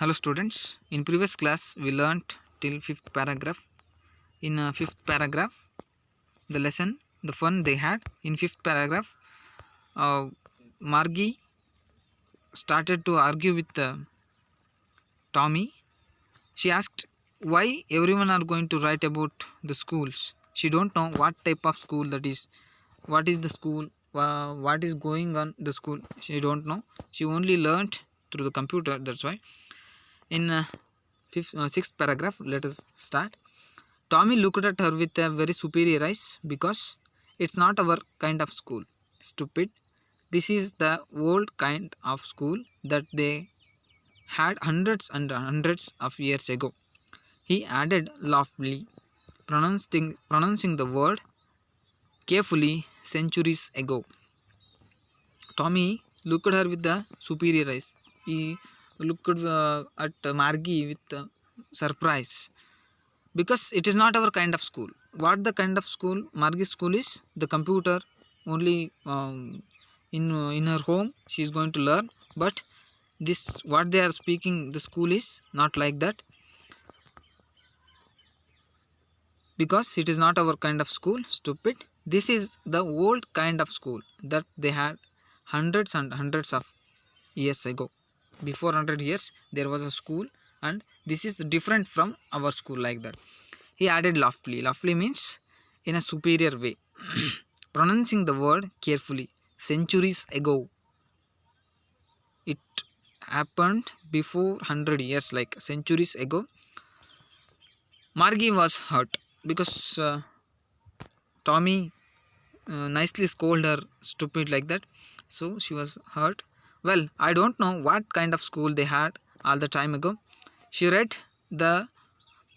Hello students, in previous class we learnt till fifth paragraph. In fifth paragraph, the lesson, the fun they had in fifth paragraph, Margie started to argue with Tommy. She asked why everyone are going to write about the schools. She don't know what type of school that is, what is the school, what is going on the school. She don't know. She only learnt through the computer. That's why. In sixth paragraph, let us start. Tommy looked at her with a very superior eyes because it's not our kind of school. Stupid. This is the old kind of school that they had hundreds and hundreds of years ago. He added loftily, pronouncing the word carefully centuries ago. Tommy looked at her with the superior eyes. He looked at Margie with surprise because it is not our kind of school. What the kind of school? Margie's school is the computer only. In her home she is going to learn, but this what they are speaking, the school is not like that, because it is not our kind of school. Stupid. This is the old kind of school that they had hundreds and hundreds of years ago. Before 100 years there was a school, and this is different from our school, like that. He added loftily. Loftily means in a superior way. Pronouncing the word carefully. Centuries ago. It happened before 100 years, like centuries ago. Margie was hurt because Tommy nicely scolded her stupid, like that. So she was hurt. Well, I don't know what kind of school they had all the time ago. She read the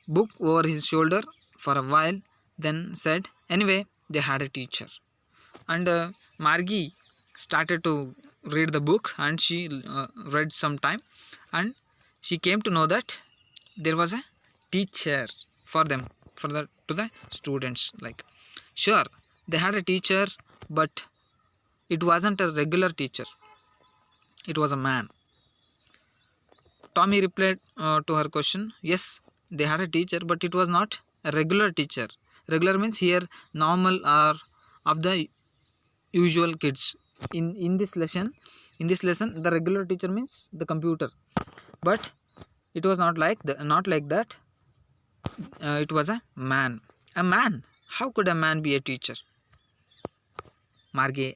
book over his shoulder for a while, then said, anyway, they had a teacher. And Margie started to read the book, and she read some time, and she came to know that there was a teacher for them, to the students. Like, sure, they had a teacher, but it wasn't a regular teacher. It was a man. Tommy replied to her question, yes, they had a teacher, but it was not a regular teacher. Regular means here normal or of the usual kids. In this lesson, the regular teacher means the computer, but it was not like that. It was a man. A man? How could a man be a teacher? Margie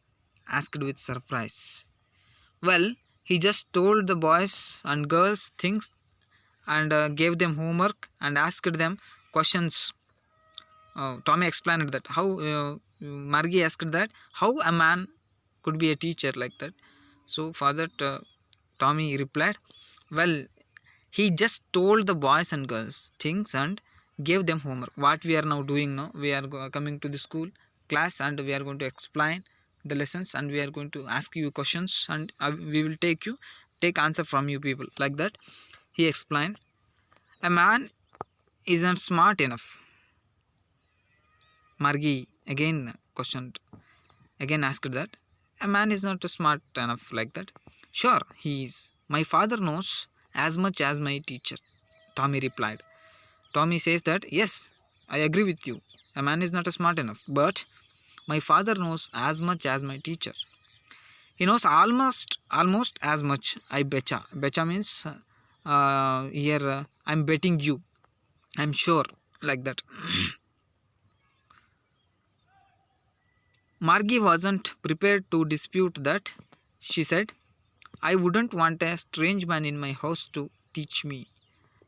asked with surprise. Well, he just told the boys and girls things, and gave them homework and asked them questions. Tommy explained that how Margie asked that how a man could be a teacher, like that. So for that, Tommy replied, well, he just told the boys and girls things and gave them homework. What we are now doing now, we are coming to the school class, and we are going to explain the lessons, and we are going to ask you questions, and we will take answer from you people, like that. He explained, a man isn't smart enough. Margie again asked that a man is not smart enough, like that. Sure, he is. My father knows as much as my teacher, Tommy replied. Tommy says that yes, I agree with you. A man is not smart enough, but my father knows as much as my teacher. He knows almost as much. I betcha. Betcha means here I'm betting you. I'm sure, like that. Margie wasn't prepared to dispute that. She said, I wouldn't want a strange man in my house to teach me.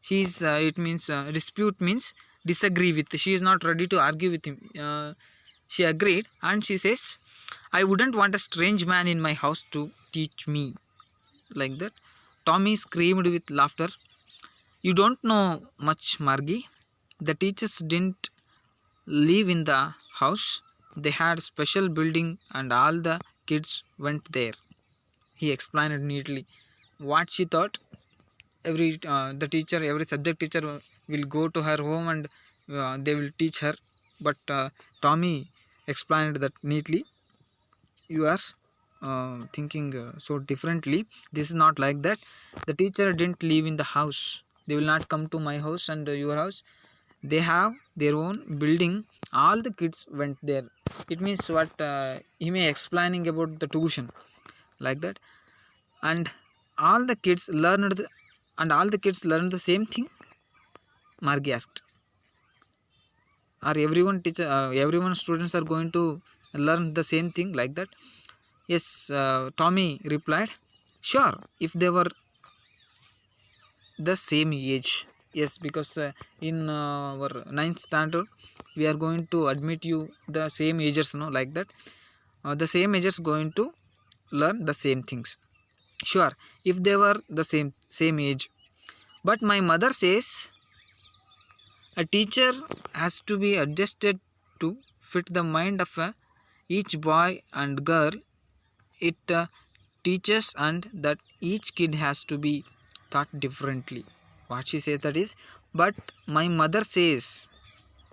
It means dispute means disagree with. She is not ready to argue with him. She agreed, and she says, I wouldn't want a strange man in my house to teach me, like that. Tommy screamed with laughter. You don't know much, Margie. The teachers didn't live in the house. They had special building, and all the kids went there. He explained it neatly. What she thought, every subject teacher will go to her home, and they will teach her. But Tommy explained that neatly. You are thinking so differently. This is not like that. The teacher didn't live in the house. They will not come to my house and your house. They have their own building. All the kids went there. It means what he may explaining about the tuition like that. And all the kids learned the same thing, Margie asked. Are everyone teacher everyone students are going to learn the same thing like that? Yes, Tommy replied, sure, if they were the same age. Yes, because in our ninth standard we are going to admit you the same ages, like that. The same ages going to learn the same things. Sure, if they were the same age. But my mother says a teacher has to be adjusted to fit the mind of each boy and girl it teaches, and that each kid has to be taught differently. What she says that is, but my mother says,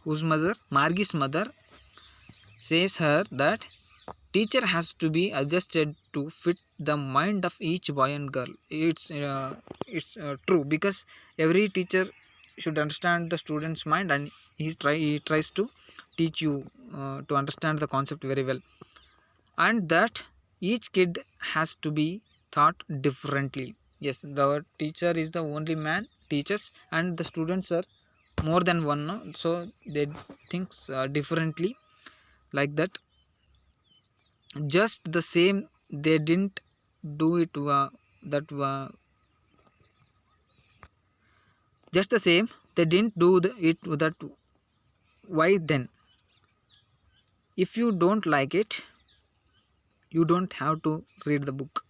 whose mother? Margie's mother says her that teacher has to be adjusted to fit the mind of each boy and girl. It's true, because every teacher should understand the student's mind, and he tries to teach you to understand the concept very well, and that each kid has to be taught differently. Yes, the teacher is the only man teaches, and the students are more than one, no? So they think differently like that. Just the same, they didn't do it that just the same, they didn't do it that. Why then? If you don't like it, you don't have to read the book.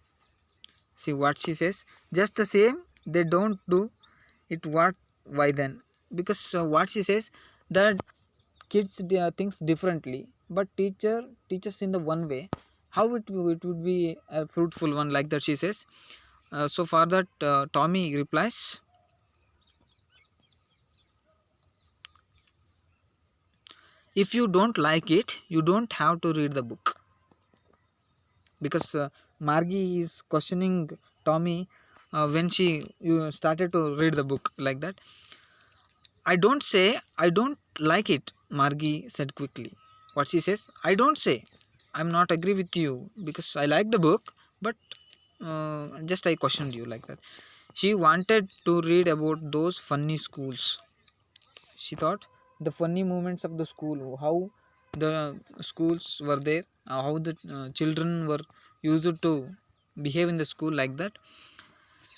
See what she says, just the same, they don't do it. What? Why then? Because what she says, that kids thinks differently, but teacher teaches in the one way. How it would be a fruitful one, like that she says. So for that, Tommy replies, if you don't like it, you don't have to read the book. Because Margie is questioning Tommy when she started to read the book like that. I don't say I don't like it, Margie said quickly. What she says, I don't say I'm not agree with you, because I like the book, but just I questioned you like that. She wanted to read about those funny schools. She thought the funny moments of the school, how the schools were there, how the children were used to behave in the school like that.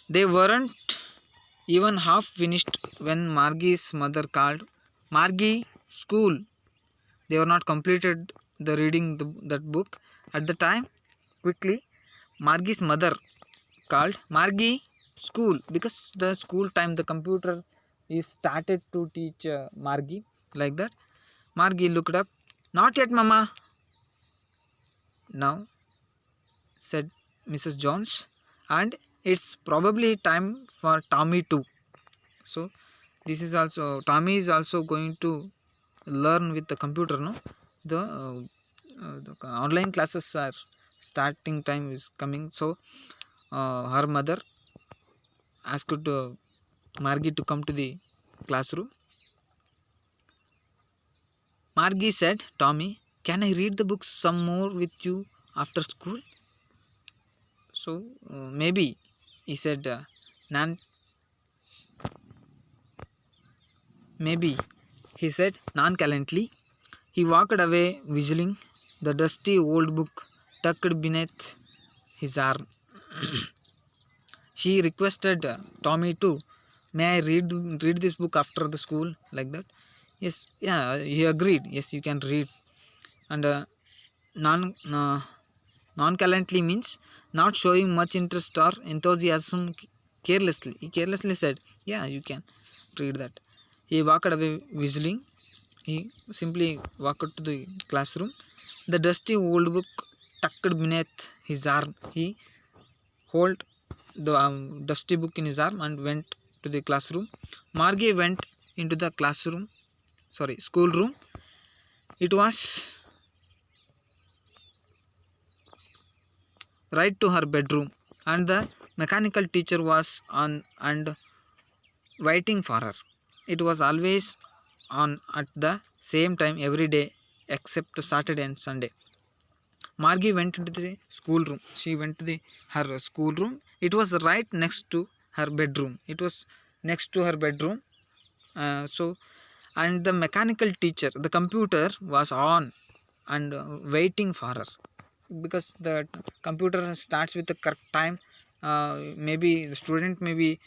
They weren't even half finished when Margie's mother called. Margie, school. They were not completed the reading that book at the time. Quickly, Margie's mother called, Margie, school, because the school time the computer is started to teach Margie like that. Margie looked up. Not yet, mama. Now, said Mrs. Jones, and it's probably time for Tommy too. So this is also, Tommy is also going to learn with the computer, no? The online classes are starting, time is coming. So her mother asked Margie to come to the classroom. Margie said, Tommy, can I read the books some more with you after school? So maybe, he said, maybe, he said nonchalantly. He walked away whistling, the dusty old book tucked beneath his arm. She requested Tommy to, may I read this book after the school like that? Yes, yeah, he agreed. Yes, you can read. And nonchalantly means not showing much interest or enthusiasm, carelessly. He carelessly said, yeah, you can read that. He walked away whistling. He simply walked to the classroom. The dusty old book tucked beneath his arm. He held the dusty book in his arm and went to the classroom. Margie went into the schoolroom. It was right to her bedroom, and the mechanical teacher was on and waiting for her. It was always on at the same time every day except Saturday and Sunday. Margie went into the schoolroom. She went to her schoolroom. It was right next to her bedroom. It was next to her bedroom. And the mechanical teacher, the computer was on and waiting for her, because the computer starts with the correct time. Maybe the student may be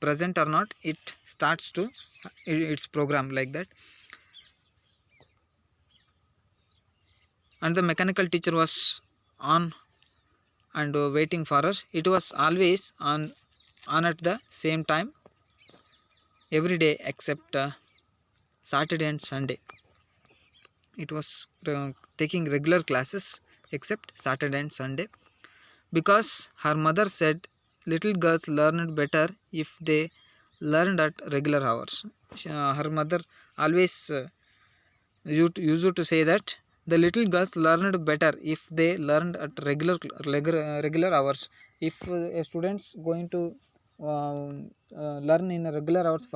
present or not. It starts to its program like that. And the mechanical teacher was on and waiting for her. It was always on at the same time every day except Saturday and Sunday. It was taking regular classes except Saturday and Sunday, because her mother said little girls learned better if they learned at regular hours. Her mother always used to say that the little girls learned better if they learned at regular hours. If a students going to learn in a regular hours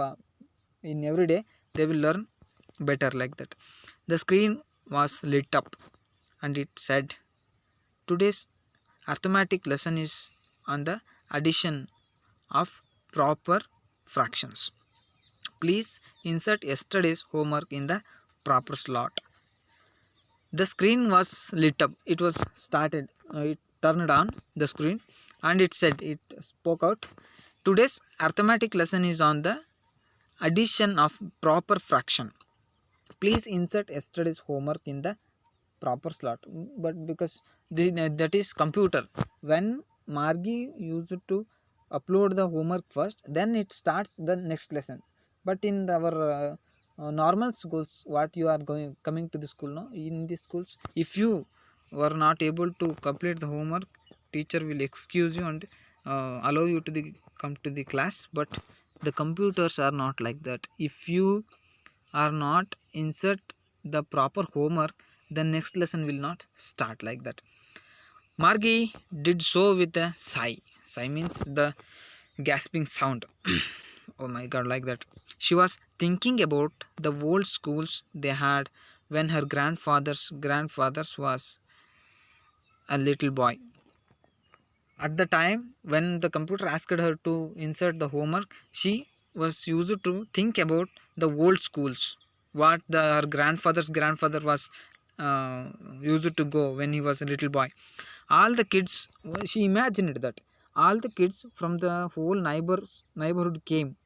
in every day, they will learn better like that. The screen was lit up and it said, today's arithmetic lesson is on the addition of proper fractions. Please insert yesterday's homework in the proper slot. The screen was lit up. It was started. It turned on the screen and it said, it spoke out, today's arithmetic lesson is on the addition of proper fraction. Please insert yesterday's homework in the proper slot. But because that is computer, when Margie used to upload the homework first, then it starts the next lesson. But in our normal schools, what you are coming to the school, no, in these schools, if you were not able to complete the homework, teacher will excuse you and allow you to come to the class. But the computers are not like that. If you are not insert the proper homework, the next lesson will not start like that. Margie did so with a sigh. Sigh means the gasping sound. Oh my god, like that. She was thinking about the old schools they had when her grandfathers was a little boy. At the time when the computer asked her to insert the homework, she was used to think about the old schools, what her grandfather was used to go when he was a little boy. All the kids, she imagined that all the kids from the whole neighborhood came.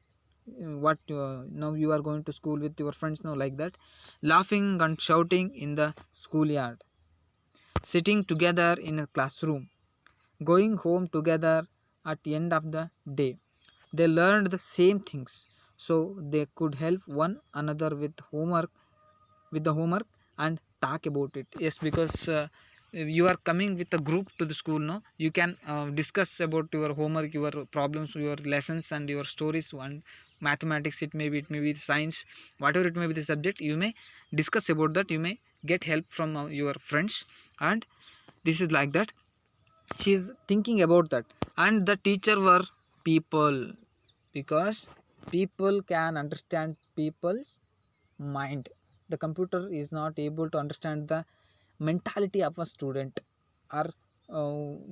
What now you are going to school with your friends, no, like that, laughing and shouting in the schoolyard, sitting together in a classroom, going home together at the end of the day. They learned the same things, so they could help one another with the homework and talk about it. Yes, because you are coming with a group to the school, no, you can discuss about your homework, your problems, your lessons and your stories. One mathematics, it may be science, whatever it may be the subject, you may discuss about that. You may get help from your friends, and this is like that. She is thinking about that. And the teacher were people, because people can understand people's mind. The computer is not able to understand the mentality of a student, or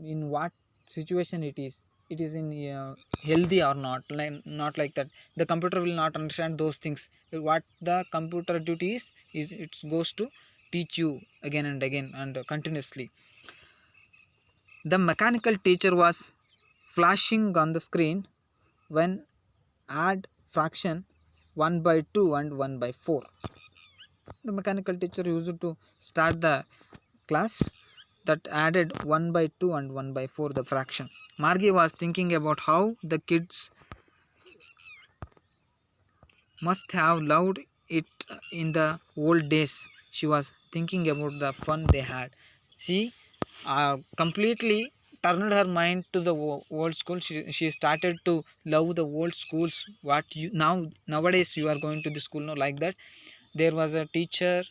in what situation it is in healthy or not, not like that. The computer will not understand those things. What the computer duty is it goes to teach you again and again and continuously. The mechanical teacher was flashing on the screen when add fraction 1 by 2 and 1 by 4. The mechanical teacher used to start the class that added 1 by 2 and 1 by 4 the fraction. Margie was thinking about how the kids must have loved it in the old days. She was thinking about the fun they had. She completely turned her mind to the old school. She started to love the old schools. What you nowadays you are going to the school, no, like that. There was a teacher,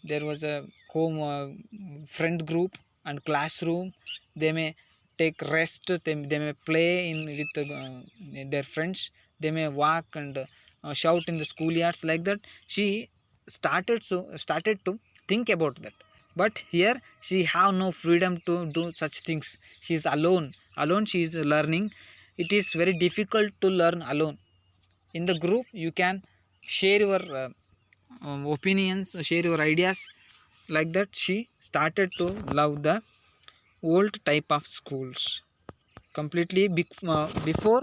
there was a home friend group and classroom. They may take rest, they may play in with their friends, they may walk and shout in the schoolyards like that. She started to think about that. But here she have no freedom to do such things. She is alone she is learning. It is very difficult to learn alone. In the group you can share your opinions, share your ideas. Like that she started to love the old type of schools completely. Before,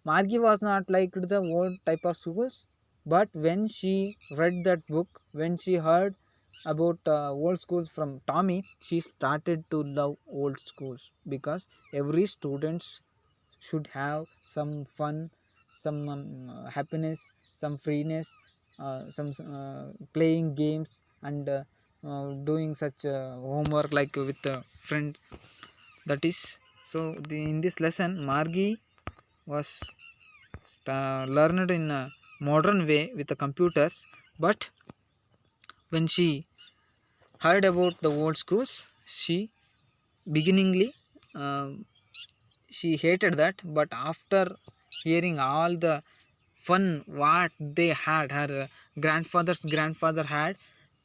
Margi was not like the old type of schools, but when she read that book, when she heard about old schools from Tommy, she started to love old schools, because every students should have some fun, some happiness, some freeness, some playing games, and doing such homework like with a friend. That is so. In this lesson, Margi was learned in a modern way with the computers, but when she heard about the old schools, she beginningly uh, she hated that. But after hearing all the fun what they had, her grandfather's grandfather had,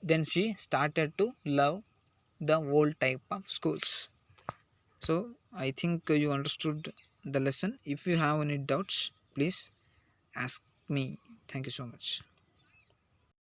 then she started to love the old type of schools. So I think you understood the lesson. If you have any doubts, please ask me. Thank you so much.